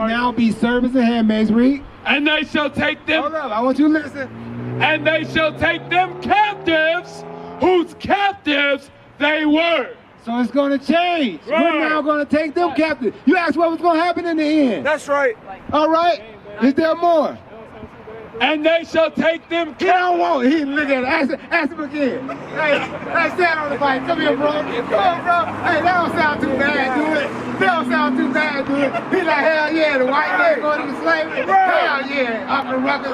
now be servants and handmaids. Read. And they shall take them. Hold up, I want you to listen. And they shall take them captives, whose captives they were. So it's going to change. Right. We're now going to take them captive. You asked what was going to happen in the end. That's right. All right. Is there more? And they shall take them He don't want it. He look at it. Ask him again. Hey, stand on the mic. Come here, bro. Come on, bro. Hey, that don't sound too bad, do it? That don't sound too bad, do it? He like, hell yeah, the white man going into slavery. Hell yeah, Uncle Ruckus.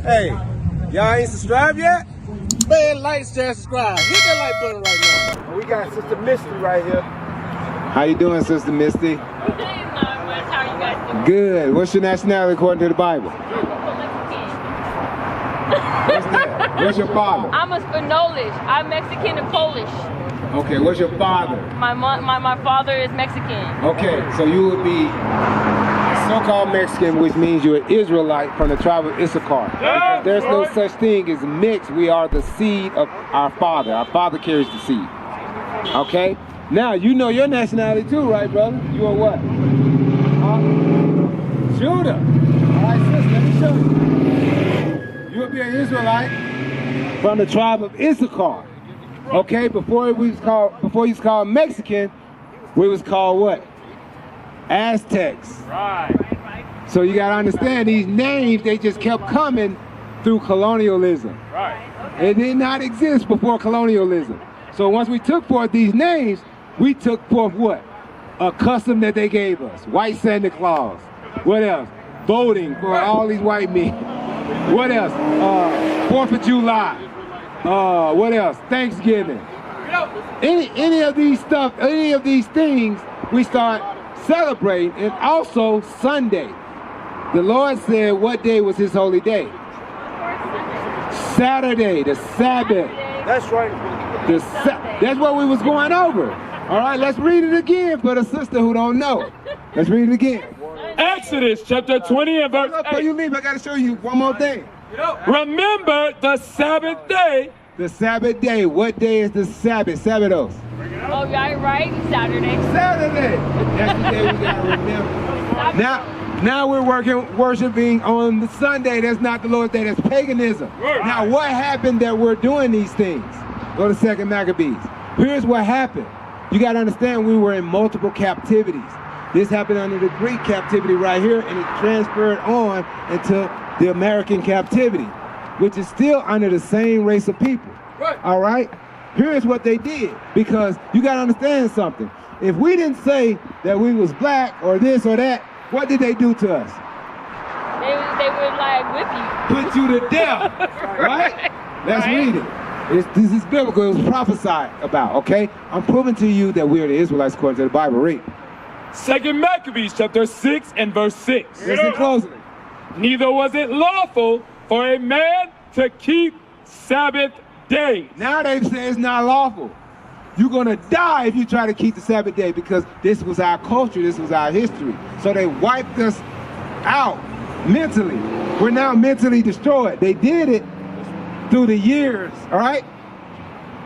Hey, y'all ain't subscribed yet? Man, like, share, subscribe. Hit that like button right now. We got Sister Misty right here. How you doing, Sister Misty? Not much. How you guys doing? Good. What's your nationality according to the Bible? What's that? What's your father? I'm a Spanish. I'm Mexican and Polish. Okay, what's your father? My father is Mexican. Okay, so you would be a so-called Mexican, which means you're an Israelite from the tribe of Issachar. Yeah, There's no such thing as mixed. We are the seed of our father. Our father carries the seed. Okay? Now, you know your nationality too, right, brother? You are what? Judah. All right, sis, let me show you. You will be an Israelite from the tribe of Issachar. Okay, before he was called Mexican, we was called what? Aztecs. Right. So you gotta understand these names, they just kept coming through colonialism. Right. It did not exist before colonialism. So once we took forth these names, we took forth what? A custom that they gave us. White Santa Claus. What else? Voting for all these white men. What else? 4th of July. What else? Thanksgiving. Any of these things we start celebrating, and also Sunday. The Lord said what day was his holy day? Saturday, the Sabbath. That's right. That's what we was going over. All right, let's read it again for the sister who don't know. Let's read it again. Exodus chapter 20 and verse 8. Before you leave, I got to show you one more thing. Remember the Sabbath day. The Sabbath day. What day is the Sabbath? Sabbathos. Oh, yeah, right. Saturday. Saturday. That's the day we got to remember. Now we're worshiping on the Sunday. That's not the Lord's day. That's paganism. Now what happened that we're doing these things? Go to 2 Maccabees. Here's what happened. You got to understand we were in multiple captivities. This happened under the Greek captivity right here, and it transferred on into the American captivity, which is still under the same race of people. All right? Here's what they did, because you got to understand something. If we didn't say that we was black or this or that, what did they do to us? They would like whip you. Put you to death, right? Let's read it. This is biblical. It was prophesied about, okay? I'm proving to you that we are the Israelites according to the Bible. Read. 2 Maccabees chapter 6 and verse 6. Listen closely. Neither was it lawful for a man to keep Sabbath days. Now they say it's not lawful. You're going to die if you try to keep the Sabbath day, because this was our culture, this was our history. So they wiped us out mentally. We're now mentally destroyed. They did it through the years, all right?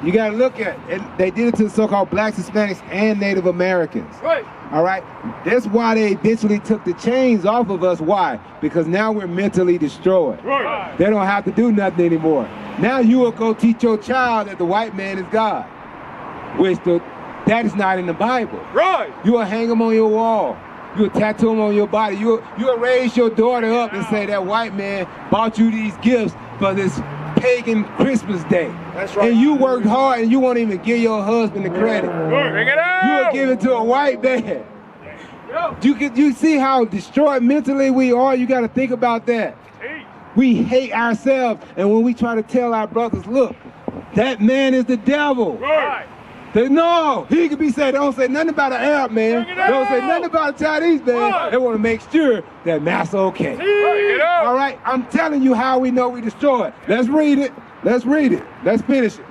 You got to look at it. They did it to the so-called blacks, Hispanics, and Native Americans. Right. All right? That's why they eventually took the chains off of us. Why? Because now we're mentally destroyed. Right. They don't have to do nothing anymore. Now you will go teach your child that the white man is God, which that is not in the Bible. Right. You will hang them on your wall. You will tattoo them on your body. You will raise your daughter up and say that white man bought you these gifts for this pagan Christmas day. That's right. And you worked hard and you won't even give your husband the credit. Bring it out. You will give it to a white man. You see how destroyed mentally we are? You got to think about that. We hate ourselves, and when we try to tell our brothers, look, that man is the devil. Right. No, he could be saying, don't say nothing about an Arab man. Don't say nothing about a Chinese man. They want to make sure that Massa okay. All right, I'm telling you how we know we destroy it. Let's read it. Let's read it. Let's finish it.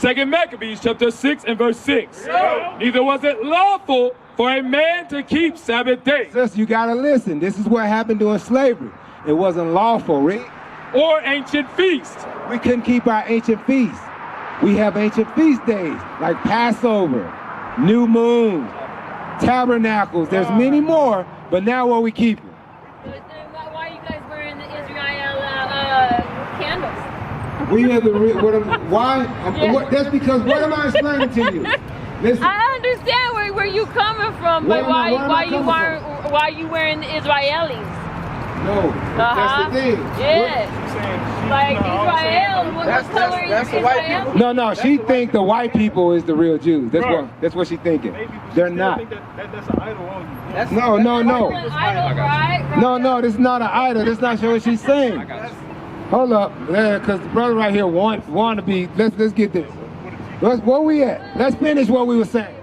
2 Maccabees chapter 6 and verse 6. Neither was it lawful for a man to keep Sabbath days. Sis, you got to listen. This is what happened during slavery. It wasn't lawful, read. Or ancient feasts. We couldn't keep our ancient feasts. We have ancient feast days like Passover, New Moon, Tabernacles. There's many more, but now what we keep them. Why are you guys wearing the Israel candles? We have why? Yeah. That's because what am I explaining to you? Listen. I understand where you coming from, but why you wearing the Israelis? No, that's the thing. Yeah. Like Israel, what color is that's the white Israel? people. No, she think the white people is the real Jews. That's what she's thinking. They're not. That's an idol on you. No. It's an idol, right? No, this is not an idol. That's not what she's saying. Hold up, because the brother right here want to be. Let's get this. Where we at? Let's finish what we were saying.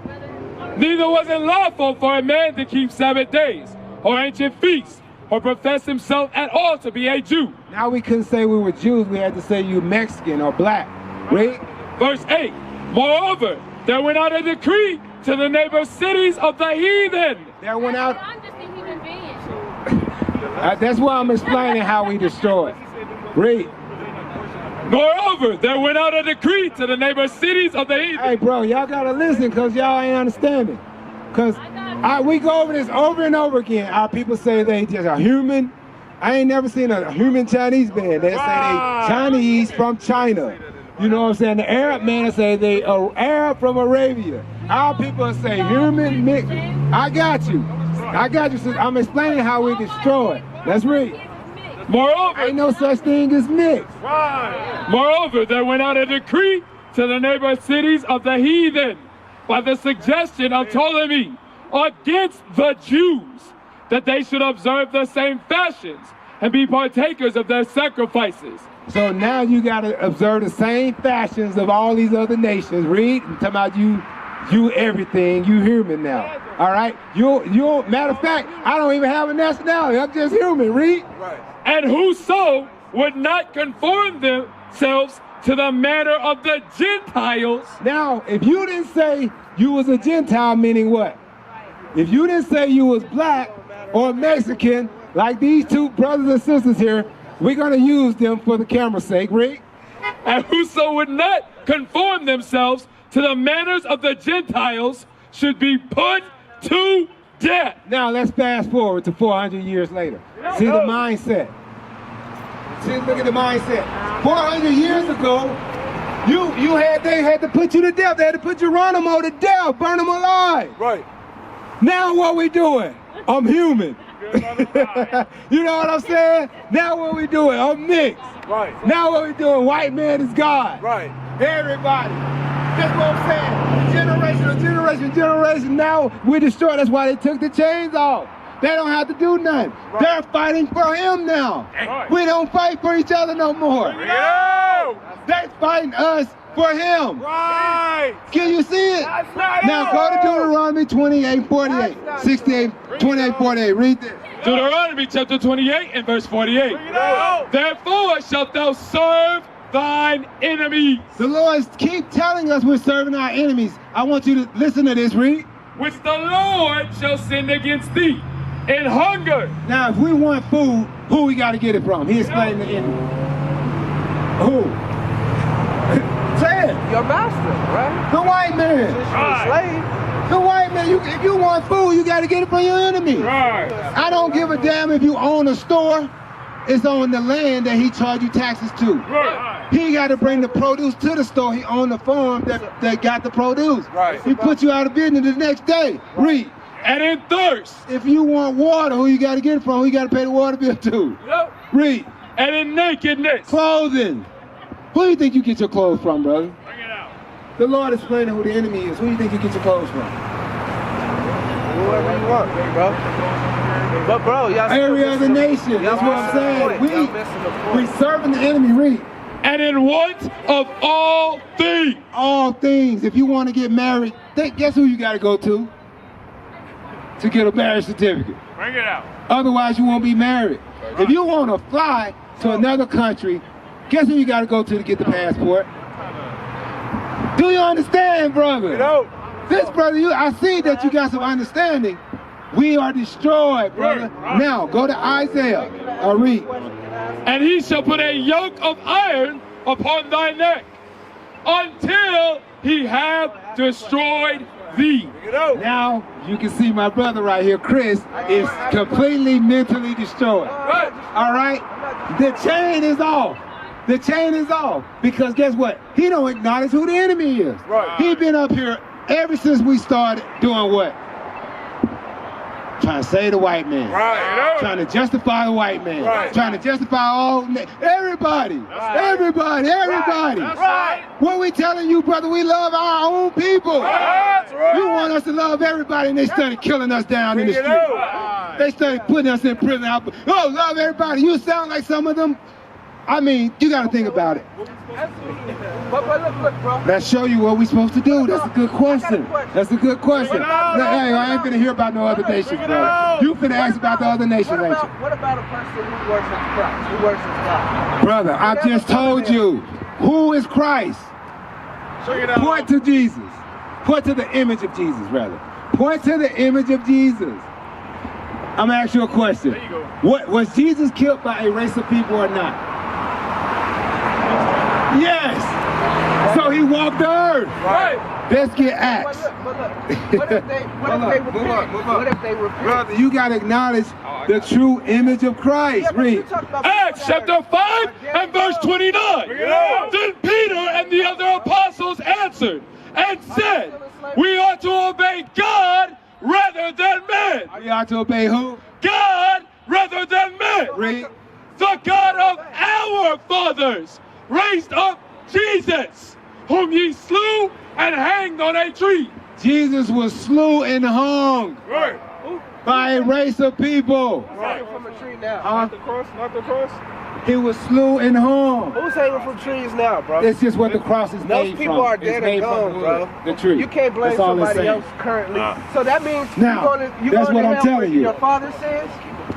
Neither was it lawful for a man to keep Sabbath days, or ancient feasts, or profess himself at all to be a Jew. Now we couldn't say we were Jews. We had to say you Mexican or black. Read. Verse 8. Moreover, there went out a decree to the neighbor cities of the heathen. There went out. I'm just a human being. That's why I'm explaining how we destroy it. Read. Moreover, there went out a decree to the neighbor cities of the heathen. Hey, bro, y'all gotta listen, cause y'all ain't understanding. Cause we go over this over and over again. Our people say they just are human. I ain't never seen a human Chinese man. They say they Chinese from China. You know what I'm saying? The Arab man say they are Arab from Arabia. Our people say human mix. I got you. So I'm explaining how we destroy it. Let's read. Moreover, Ain't no such thing as mixed. Moreover, there went out a decree to the neighbor cities of the heathen by the suggestion of Ptolemy against the Jews, that they should observe the same fashions and be partakers of their sacrifices. So now you got to observe the same fashions of all these other nations. Read, and talking about you everything, you human now. All right? You matter of fact, I don't even have a nationality. I'm just human. Read. Right. And whoso would not conform themselves to the manner of the Gentiles. Now, if you didn't say you was a Gentile, meaning what? If you didn't say you was black or Mexican, like these two brothers and sisters here, we're going to use them for the camera's sake. Read. And whoso would not conform themselves to the manners of the Gentiles should be put to death. Now, let's fast forward to 400 years later. See the mindset. Look at the mindset. 400 years ago, they had to put you to death. They had to put Geronimo to death, burn him alive. Right. Now what we doing? I'm human. You know what I'm saying? Now what we doing? I'm mixed. Right. Now what we doing? White man is God. Right. Everybody. That's what I'm saying. Generation. Now we destroy. That's why they took the chains off. They don't have to do nothing. Right. They're fighting for him now. Right. We don't fight for each other no more. They're fighting us for him. Right. Can you see it? Now go to Deuteronomy 28:48. 28:48. Read this. Deuteronomy chapter 28 and verse 48. Therefore shalt thou serve thine enemies. The Lord keep telling us we're serving our enemies. I want you to listen to this. Read. Which the Lord shall send against thee in hunger. Now, if we want food, who we got to get it from? He explained the enemy. Who? Say it. Your master, right? The white man. Slave. The white man. If you want food, you got to get it from your enemy. Right. I don't give a damn if you own a store. It's on the land that he charge you taxes to. Right. He got to bring the produce to the store. He owned the farm that got the produce. Right. He put you out of business the next day. Read. And in thirst. If you want water, who you got to get it from? Who you got to pay the water bill to? Yep. Read. And in nakedness. Clothing. Who do you think you get your clothes from, brother? Bring it out. The Lord explaining who the enemy is. Who do you think you get your clothes from? Whoever you want, bro. But bro, y'all Every other nation. That's what I'm saying. We serving the enemy. Read. and in want of all things. All things. If you want to get married, guess who you got to go to get a marriage certificate? Bring it out. Otherwise, you won't be married. If you want to fly to another country, guess who you got to go to get the passport? Do you understand, brother? This brother, I see that you got some understanding. We are destroyed, brother. Now, go to Isaiah. I'll read. And he shall put a yoke of iron upon thy neck until he have destroyed thee. Now, you can see my brother right here, Chris, is completely mentally destroyed. All right? The chain is off. The chain is off. Because guess what? He don't acknowledge who the enemy is. He been up here ever since we started doing what? Trying to save the white man. Trying to justify the white man. Trying to justify everybody. Everybody. What we telling you, brother, we love our own people. You want us to love everybody, and they started killing us down in the street. They started putting us in prison. Oh, love everybody. You sound like some of them. I mean, you got to think about it. But look, bro. Let's show you what we're supposed to do. That's a good question. That's a good question. Hey, I ain't finna hear about no other nations, bro. You finna ask about the other nations, ain't you? What about a person who worships Christ, who worships God? Brother, I just told you. Who is Christ? Point to Jesus. Point to the image of Jesus, rather. Point to the image of Jesus. I'm gonna ask you a question. There you go. What was Jesus killed by a race of people or not? Yes. So he walked the earth. Let's get Acts. But look, what if they repent? Brother, you gotta acknowledge the true image of Christ. Read. Acts chapter 5 and verse 29. Then Peter and the other apostles answered and said, we ought to obey God rather than men. We ought to obey who? God rather than men. Read. The God of our fathers raised up Jesus, whom ye slew and hanged on a tree. Jesus was slew and hung by a race of people. From a tree now. Huh? Not the cross. He was slew and hung. Who's hanging from trees now, bro? It's just what the cross is made Those people from. are It's dead made and gone, from bro. the tree. You can't blame That's all it's somebody saying. else currently. So that means Now, you're that's going what to I'm hell telling you. your father says?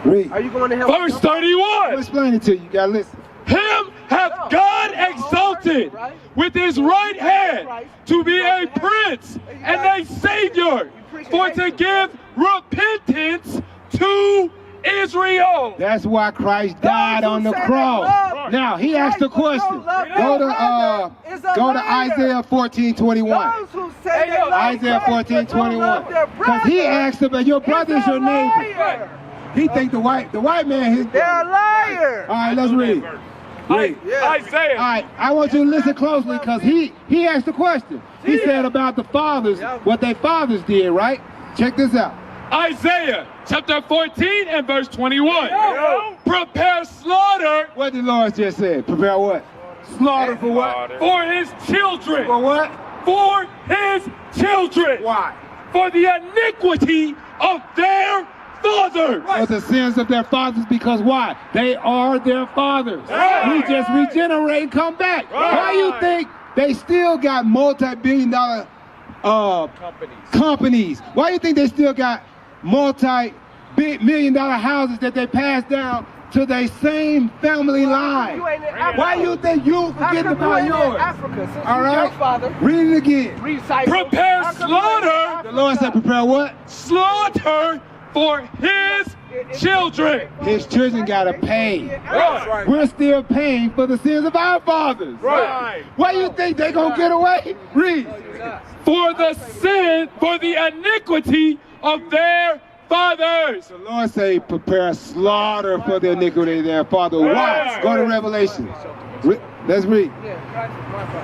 Read. Are you going to hell? Verse 31. I'll explain it to you. You gotta listen. Him hath God exalted with his right hand to be a prince and a savior, for to give repentance to Israel. That's why Christ died on the cross. Now he asked the question. Go to Isaiah 14:21. Isaiah 14:21. Because he asked about your brother is your neighbor. He think the white man his brother. They're a liar. All right, let's read. Read. Isaiah. All right, I want you to listen closely because he asked the question. He said about the fathers, what their fathers did, right? Check this out. Isaiah chapter 14 and verse 21. Prepare slaughter. What did the Lord just say? Prepare what? Slaughter for what? For his children. For what? For his children. Why? For the iniquity of their fathers. For the sins of their fathers, because why? They are their fathers. We just regenerate and come back. Why you think they still got multi-billion-dollar companies? Why you think they still got multi-million-dollar houses that they pass down to their same family line? Why you think you forgetting about yours? All right, read it again. Prepare slaughter. The Lord said, prepare what? Slaughter for his children. His children gotta pay. We're still paying for the sins of our fathers. Why you think they gonna get away? Read. For the iniquity of their fathers. The Lord say, prepare slaughter for the iniquity of their father. Why? Go to Revelation. Let's read.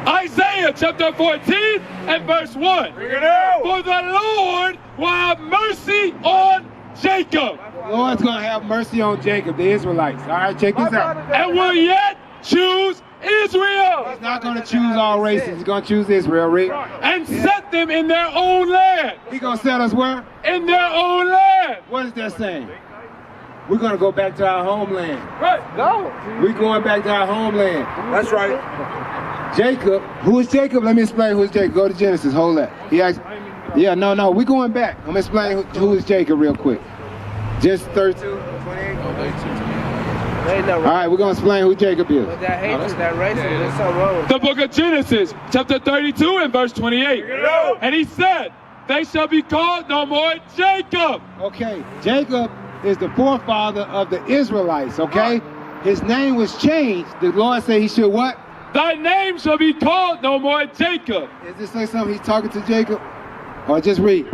Isaiah chapter 14 and verse 1. For the Lord will have mercy on Jacob. The Lord's going to have mercy on Jacob, the Israelites. All right, check this out. And will yet choose Israel. He's not going to choose all races. He's going to choose Israel, Rick. And set them in their own land. He's going to set us where? In their own land. What is that saying? we're going to go back to our homeland. Go. We're going back to our homeland. That's right. Jacob, who is Jacob? Let me explain who is Jacob. Go to Genesis, hold that. He asked, yeah, no, we're going back. I'm going to explain who is Jacob real quick. Just 32, 28. All right, we're going to explain who Jacob is. But that hatred, that racism, there's something wrong with The book of Genesis, chapter 32 and verse 28. And he said, they shall be called no more Jacob. Okay, Jacob is the forefather of the Israelites, okay? His name was changed. The Lord said he should what? Thy name shall be called no more Jacob, Is this like something he's talking to Jacob? Or just read?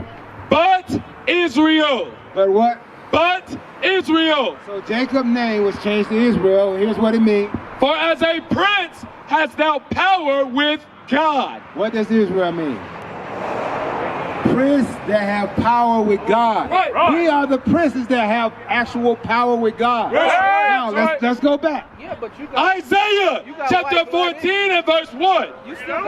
but Israel. But what? But Israel. So Jacob's name was changed to Israel. Here's what it means. For as a prince hast thou power with God. What does Israel mean? Prince that have power with God. Right. We are the princes that have actual power with God. Now let's go back. Yeah, but you got Isaiah chapter 14 and verse 1.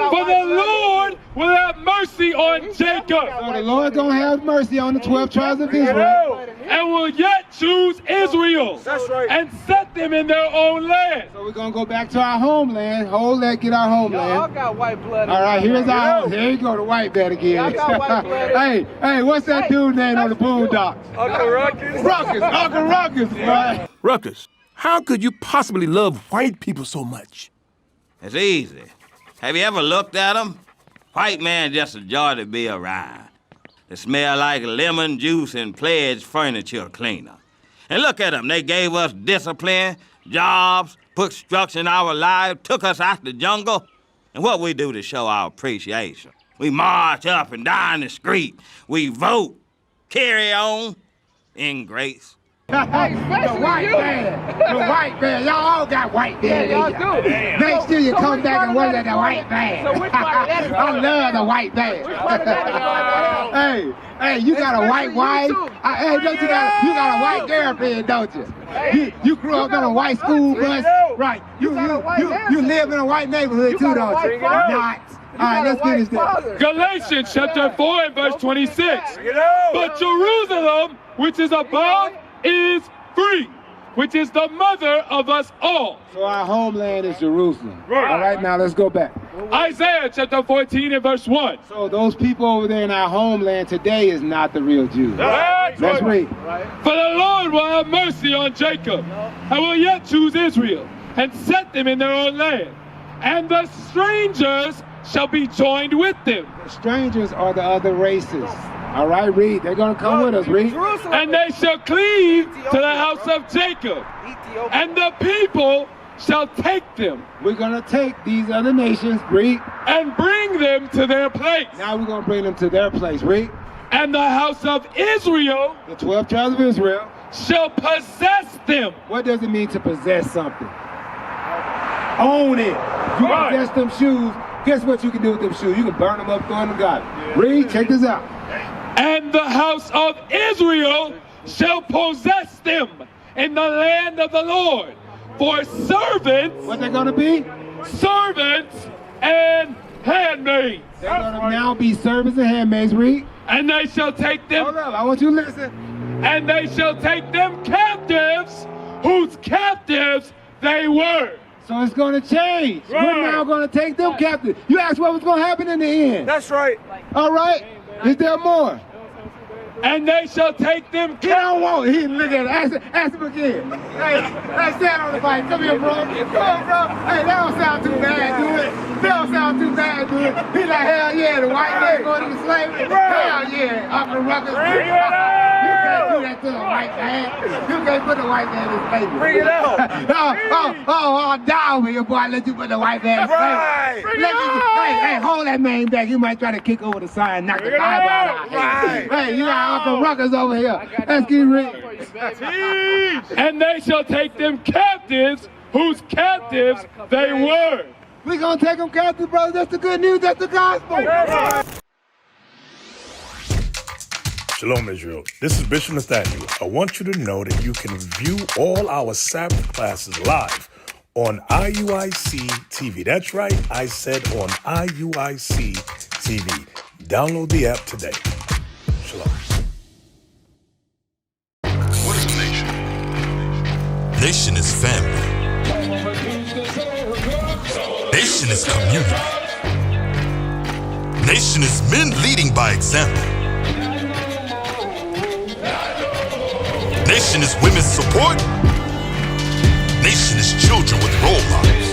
For the Lord will have mercy on Jacob So the Lord gonna have mercy on the 12 tribes of Israel. and will yet choose Israel That's right. and set them in their own land. So we're gonna go back to our homeland. Hold that, get our y'all homeland. got white blood. All right, here's our home. Here you go, the white man again. Y'all got white blood. hey, what's that dude name on the Boondocks? Uncle Ruckus. Ruckus, Uncle Ruckus, right? Ruckus, how could you possibly love white people so much? It's easy. Have you ever looked at them? White man just a joy to be around. They smell like lemon juice and pledge furniture cleaner. And look at them. They gave us discipline, jobs, put structure in our lives, took us out the jungle. And what we do to show our appreciation? We march up and down the street. We vote. Carry on. Ingrates. The white man, y'all all got white man. Yeah, y'all do. Make sure you So come which back part and of work that at the is white man. So which part of that is I love the white man. part of that is Hey, you got a white Especially wife? you too. Hey, don't you got a white girlfriend, don't you? You grew up on a white school bus, right? You live in a white neighborhood too, don't you? Not. All right, let's finish this. Galatians chapter 4 and verse 26. But Jerusalem, which is above, is free, which is the mother of us all. So our homeland is Jerusalem. All right, now let's go back. Isaiah chapter 14 and verse 1. So those people over there in our homeland today is not the real Jews. Let's read. For the Lord will have mercy on Jacob, and will yet choose Israel, and set them in their own land. And the strangers shall be joined with them. The strangers are the other races. All right, read. They're going to come with us, read. And they shall cleave to the house of Jacob, and the people shall take them We're going to take these other nations, read. and bring them to their place. Now we're going to bring them to their place, read. And the house of Israel The 12 tribes of Israel. shall possess them. What does it mean to possess something? Own it. You possess them shoes. Guess what you can do with them shoes? You can burn them up, throw them in the garbage. Read, check this out. And the house of Israel shall possess them in the land of the Lord for servants, What they're going to be? servants, and handmaids. They're going to now be servants and handmaids, read. And they shall take Hold them, up, I want you to listen. and they shall take them captives, whose captives they were. So it's going to change. We're now going to take them captive. You asked what was going to happen in the end. That's right. All right. Is there more? And they shall take them He don't want it. He look at it. Ask him again. Hey, stand on the mic. Come here, bro. Come on, bro. Hey, that don't sound too bad, do it? That don't sound too bad, do it? He like, hell yeah, the white man going into slavery. Hell yeah, Uncle Ruckus. You can't do that to the white man. You can't put the white man in slavery. Bring it out. oh, down with your boy. Let you put the white man in slavery. Hey, hold that man back. He might try to kick over the sign, knock the Bible out of our head. Hey, you got Uncle Ruckus over here. Let's get ready. and they shall take them captives, whose captives they were. We're going to take them captive, brother. That's the good news. That's the gospel. Shalom, Israel. This is Bishop Nathaniel. I want you to know that you can view all our Sabbath classes live on IUIC TV. That's right, I said on IUIC TV. Download the app today. Shalom. What is a nation? Nation is family. Nation is community. Nation is men leading by example. Nation is women's support. Nation is children with role models.